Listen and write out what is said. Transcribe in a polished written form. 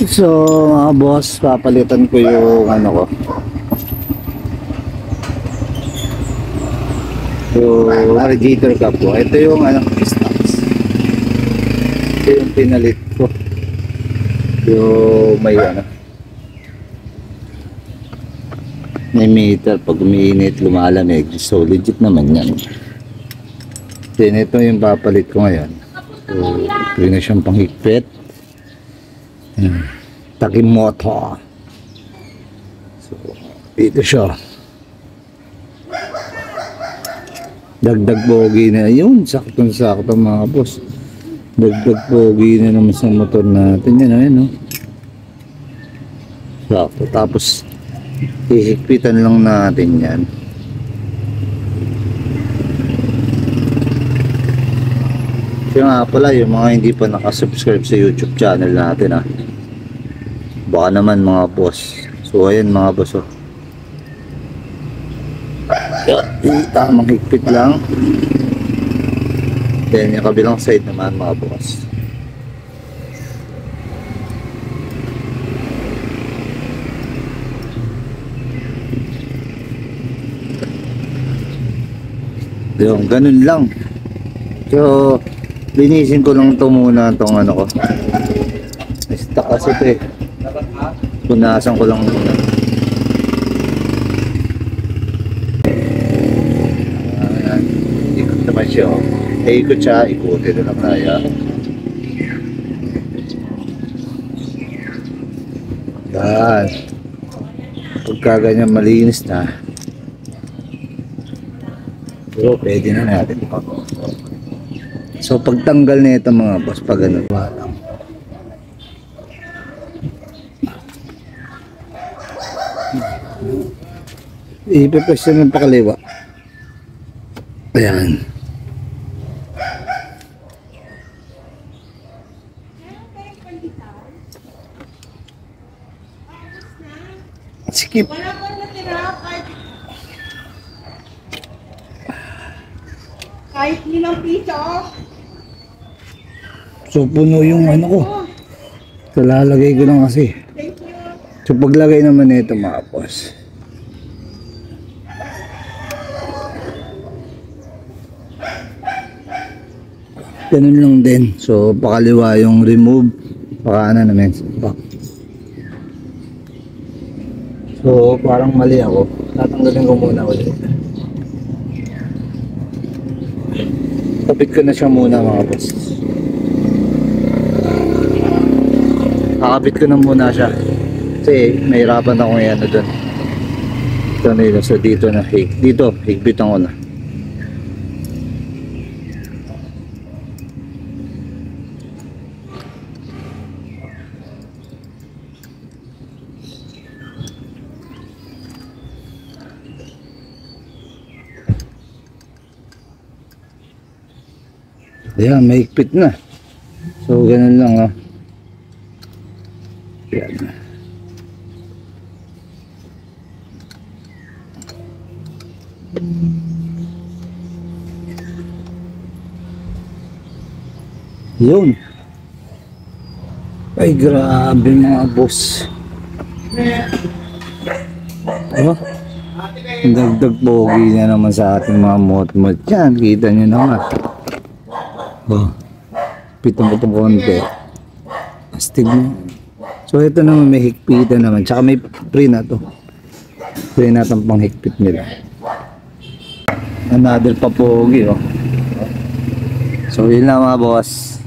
So mga boss, papalitan ko yung ano ko, yung radiator cap ko. Ito yung ano, stocks. Ito yung pinalit ko, yung may ano, may meter. Pag umiinit lumalamig, so legit naman yan. Then ito yung papalit ko ngayon. So ito na siyang panghigpit. Takimoto. So dito siya. Dagdag pogi na yun, saktong sakto mga boss. Dagdag pogi na naman sa motor natin yan, ayun, no? Sakto. Tapos hihigpitan lang natin yan. Siya nga pala, yung mga hindi pa nakasubscribe sa YouTube channel natin, ah, baka naman mga boss. So ayan mga boss, oh. Tamang higpit lang. Then yung kabilang side naman mga boss. Yung ganun lang. So linisin ko lang ito muna, itong ano ko. Stuck kasi ito eh. Punasan ko lang muna. Ayan. Ikot naman siya. Ikot siya, ikutin na lang tayo. Yan. Pagka ganyan malinis na, pero pwede na natin. So pagtanggal na ito mga boss, pag ano, ipipwestiyon ng pakaliwa. Ayan. Skip. Kahit limang piso. So puno yung ano ko. So lalagay ko lang kasi. Thank you. So paglagay naman nito mga boss, ganun lang din. So pakaliwa yung remove, pakanan naman back. So parang mali ako, tatanggalin ko muna ulit. Tapit ko na siya muna mga boss. Kakabit ko na muna siya kasi mahirapan ako ngayon na dun. Ito na yun. So dito na, dito higpitan ko na. Ayan, may higpit na. So ganun lang, ah. Ayan. Yun. Ay grabe mga boss. Oh, dagdag pogi na naman sa ating mga mot-mot yan. Kita nyo naman. Oh, pitong ko itong konti. Astig na. So ito naman may higpitan naman. Tsaka may pre na to. Pre na itong pang higpit nila. Another pa pogi, oh. So yun lang mga boss.